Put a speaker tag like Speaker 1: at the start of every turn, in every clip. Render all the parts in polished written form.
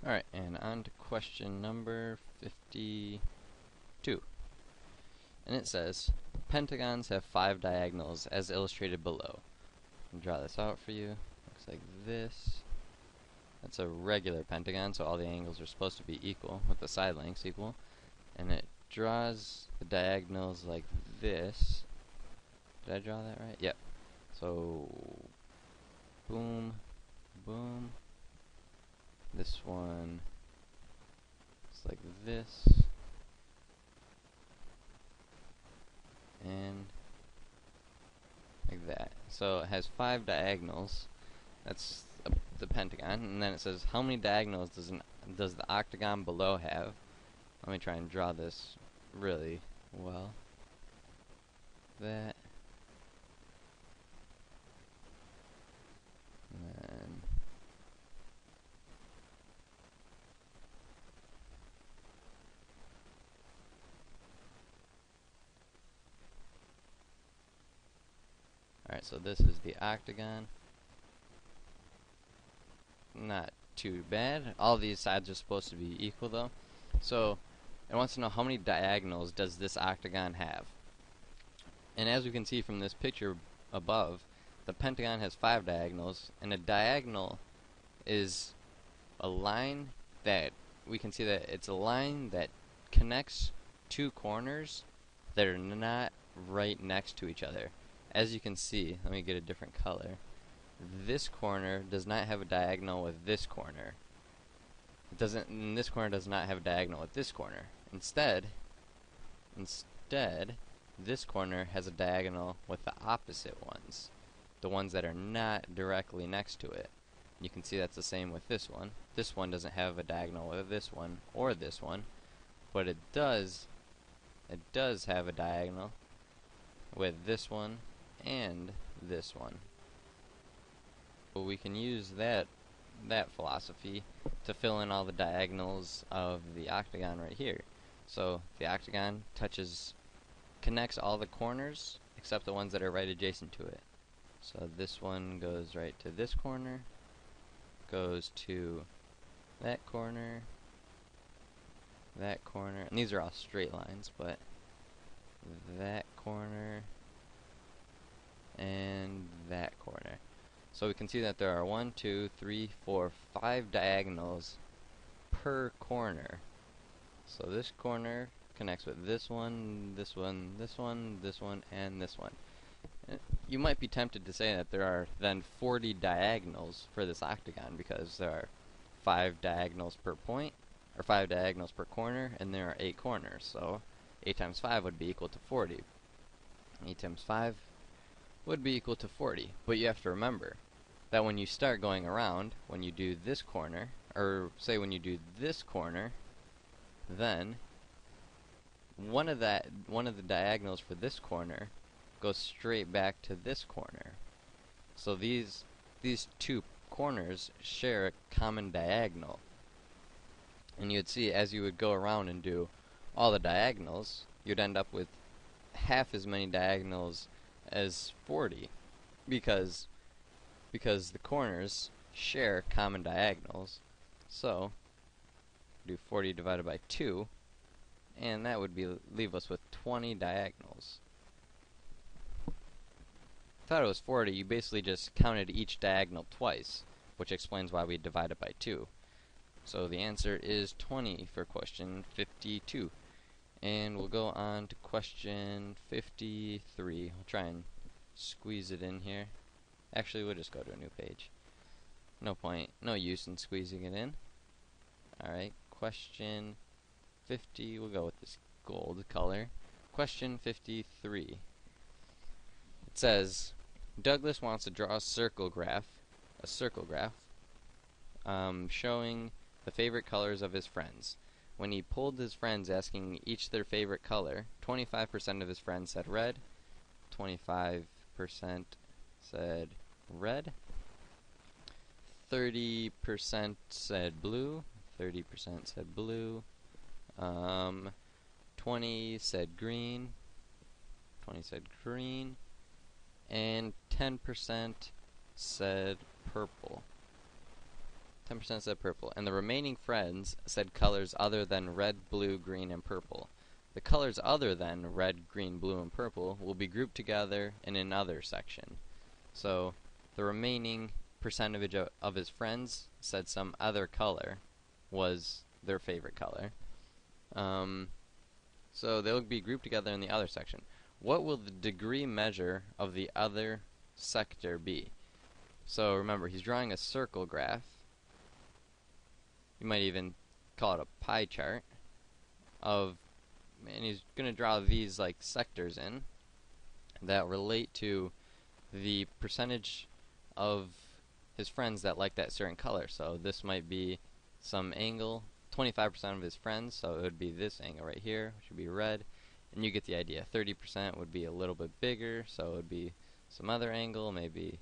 Speaker 1: Alright, and on to question number 52. And it says, pentagons have 5 diagonals as illustrated below. I'll draw this out for you. Looks like this. That's a regular pentagon, so all the angles are supposed to be equal, with the side lengths equal. And it draws the diagonals like this. Did I draw that right? Yep. So, boom, boom. This one is like this. And like that. So it has 5 diagonals. That's the pentagon. And then it says, how many diagonals does the octagon below have? Let me try and draw this really well. That. And then alright, so this is the octagon. Not too bad. All these sides are supposed to be equal though. So it wants to know how many diagonals does this octagon have. And as we can see from this picture above, the pentagon has 5 diagonals, and a diagonal is a line that we can see that it's a line that connects 2 corners that are not right next to each other. As you can see, let me get a different color. This corner does not have a diagonal with this corner. It doesn't, and this corner does not have a diagonal with this corner. Instead, this corner has a diagonal with the opposite ones, the ones that are not directly next to it. You can see that's the same with this one. This one doesn't have a diagonal with this one or this one, but it does have a diagonal with this one and this one. But we can use that philosophy to fill in all the diagonals of the octagon right here. So the octagon connects all the corners except the ones that are right adjacent to it. So this one goes right to this corner, goes to that corner, and these are all straight lines, but that corner and that corner. So we can see that there are 1, 2, 3, 4, 5 diagonals per corner. So this corner connects with this one, this one, this one, this one, and this one. You might be tempted to say that there are then 40 diagonals for this octagon because there are 5 diagonals per point, or 5 diagonals per corner, and there are 8 corners. So 8 times 5 would be equal to 40. 8 times 5 would be equal to 40. But you have to remember that when you start going around, when you do this corner, or say when you do this corner, then one of the diagonals for this corner goes straight back to this corner. So these 2 corners share a common diagonal. And you'd see as you would go around and do all the diagonals, you'd end up with half as many diagonals as 40 because the corners share common diagonals. So do 40 divided by 2, and that would leave us with 20 diagonals. Thought it was 40, you basically just counted each diagonal twice, which explains why we divide it by 2. So the answer is 20 for question 52. And we'll go on to question 53. I'll try and squeeze it in here. Actually, we'll just go to a new page. No point, no use in squeezing it in. Alright, question 50, we'll go with this gold color. Question 53. It says, Douglas wants to draw a circle graph, showing the favorite colors of his friends. When he polled his friends asking each their favorite color, 25% of his friends said red, 25% said red, 30% said blue, 30% said blue, 20 said green, 20 said green, and 10% said purple. 10% said purple. And the remaining friends said colors other than red, blue, green, and purple. The colors other than red, green, blue, and purple will be grouped together in another section. So the remaining percentage of his friends said some other color was their favorite color. So they'll be grouped together in the other section. What will the degree measure of the other sector be? So remember, he's drawing a circle graph. You might even call it a pie chart of, and he's going to draw these like sectors in that relate to the percentage of his friends that like that certain color. So this might be some angle, 25% of his friends, so it would be this angle right here, which would be red, and you get the idea. 30% would be a little bit bigger, so it would be some other angle, maybe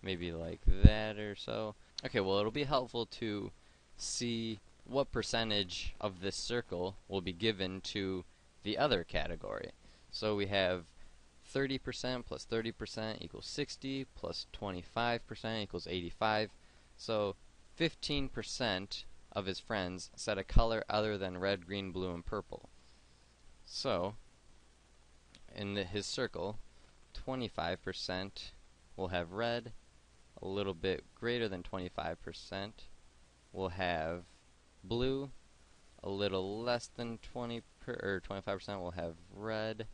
Speaker 1: like that or so. Okay, well, it'll be helpful to see what percentage of this circle will be given to the other category. So we have 30% plus 30% equals 60, plus 25% equals 85. So 15% of his friends said a color other than red, green, blue, and purple. So in his circle, 25% will have red, a little bit greater than 25% will have blue, a little less than 25% will have red,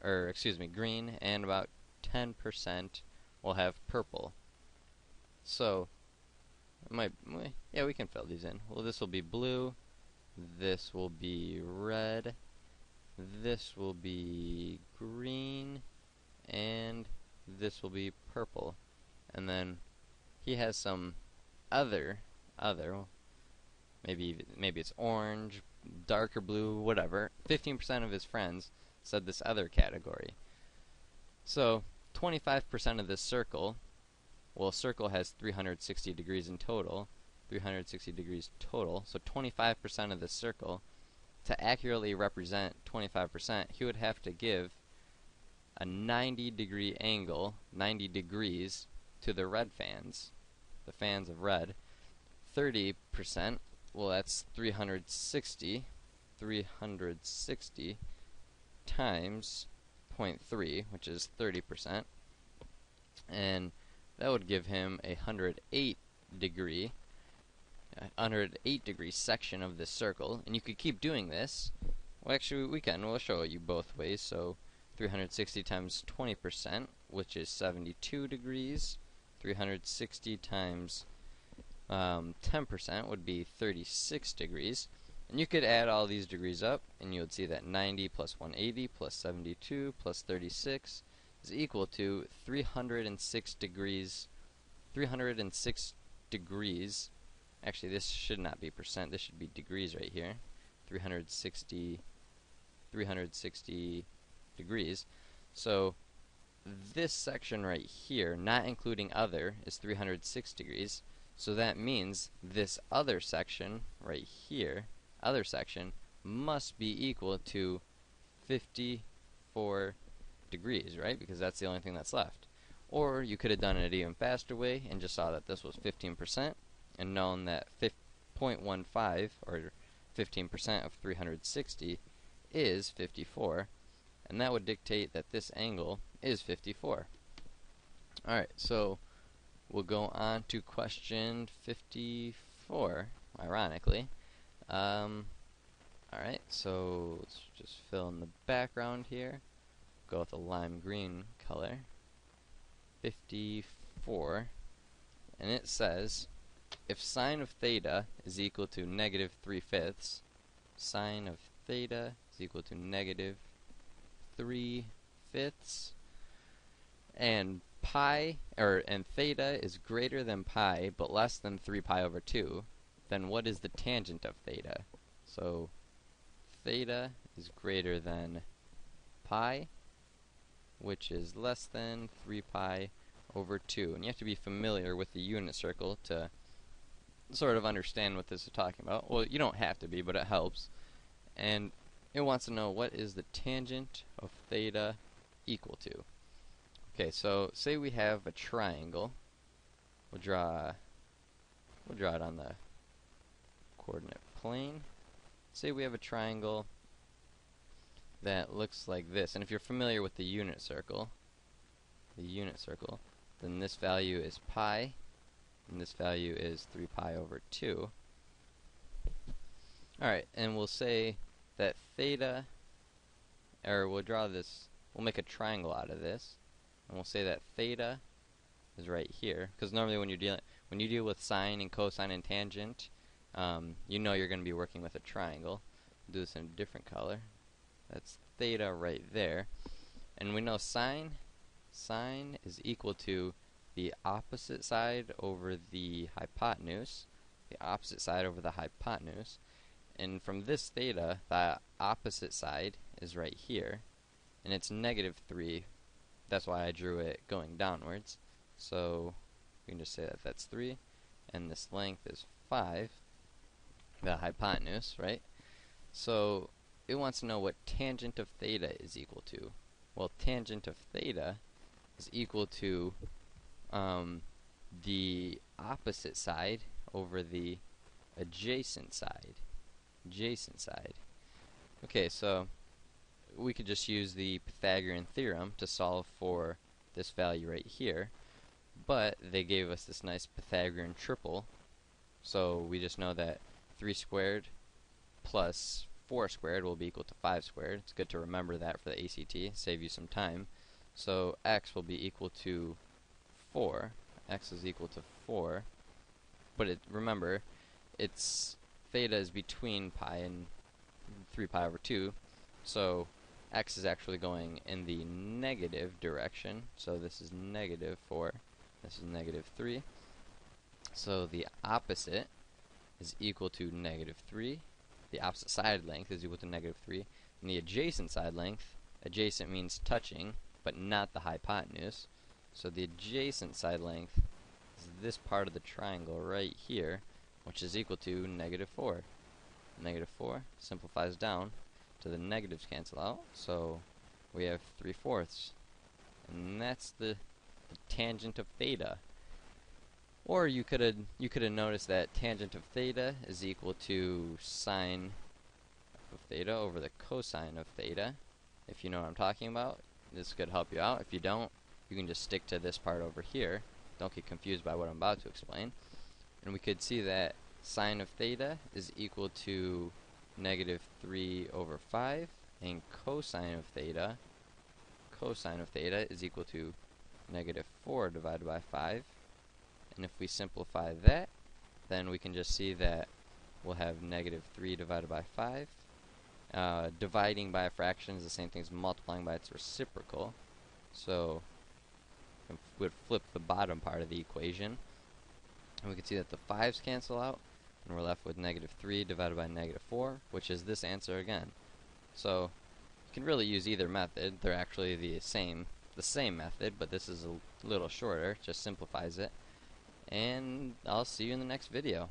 Speaker 1: or excuse me, green, and about 10% will have purple. So yeah, we can fill these in. Well, this will be blue, this will be red, this will be green, and this will be purple. And then he has some other, maybe it's orange, darker blue, whatever. 15% of his friends said this other category. So 25% of this circle, well, a circle has 360 degrees in total, 360 degrees total, so 25% of this circle, to accurately represent 25%, he would have to give a 90-degree angle, 90 degrees, to the red fans, the fans of red. 30%, well, that's 360 times 0.3, which is 30%, and that would give him a 108 degree section of this circle. And you could keep doing this. Well, actually we'll show you both ways. So 360 times 20%, which is 72 degrees. 360 times 10% would be 36 degrees. And you could add all these degrees up, and you would see that 90 plus 180 plus 72 plus 36 is equal to 306 degrees. 306 degrees. Actually, this should not be percent. This should be degrees right here. 360 degrees. So this section right here, not including other, is 306 degrees. So that means this other section right here, other section, must be equal to 54 degrees, right? Because that's the only thing that's left. Or you could have done it an even faster way and just saw that this was 15% and known that 0.15 or 15% of 360 is 54, and that would dictate that this angle is 54. Alright, so we'll go on to question 54, ironically. Alright, so let's just fill in the background here. Go with a lime green color. 54. And it says, if sine of theta is equal to negative 3/5, sine of theta is equal to negative 3/5, and theta is greater than pi but less than 3 pi over 2, then what is the tangent of theta? So theta is greater than pi, which is less than 3 pi over 2. And you have to be familiar with the unit circle to sort of understand what this is talking about. Well, you don't have to be, but it helps. And it wants to know, what is the tangent of theta equal to? Okay, so say we have a triangle. We'll draw we'll draw it on the coordinate plane. Say we have a triangle that looks like this, and if you're familiar with the unit circle, then this value is pi, and this value is 3 pi over 2. Alright, and we'll say that theta, or we'll draw this, we'll make a triangle out of this, and we'll say that theta is right here, because normally when you deal with sine and cosine and tangent, you know you're going to be working with a triangle. We'll do this in a different color. That's theta right there, and we know sine is equal to the opposite side over the hypotenuse, and from this theta, the opposite side is right here, and it's -3. That's why I drew it going downwards. So we can just say that that's 3, and this length is 5, the hypotenuse, right? So it wants to know what tangent of theta is equal to. Well, tangent of theta is equal to the opposite side over the adjacent side. Okay, so we could just use the Pythagorean theorem to solve for this value right here, but they gave us this nice Pythagorean triple, so we just know that 3 squared plus 4 squared will be equal to 5 squared. It's good to remember that for the ACT, save you some time. So x will be equal to 4. X is equal to 4, but remember, it's theta is between pi and 3 pi over 2, so x is actually going in the negative direction, so this is -4, this is -3, so the opposite is equal to -3, the opposite side length is equal to -3, and the adjacent side length, adjacent means touching, but not the hypotenuse, so the adjacent side length is this part of the triangle right here, which is equal to -4. -4 simplifies down to the negatives cancel out, so we have 3/4, and that's the tangent of theta. Or you could have noticed that tangent of theta is equal to sine of theta over the cosine of theta. If you know what I'm talking about, this could help you out. If you don't, you can just stick to this part over here. Don't get confused by what I'm about to explain. And we could see that sine of theta is equal to -3 over 5, and cosine of theta is equal to -4 divided by 5. And if we simplify that, then we can just see that we'll have -3 divided by 5. Dividing by a fraction is the same thing as multiplying by its reciprocal. So we would flip the bottom part of the equation, and we can see that the 5's cancel out, and we're left with -3 divided by -4, which is this answer again. So you can really use either method. They're actually the same method, but this is a little shorter, just simplifies it. And I'll see you in the next video.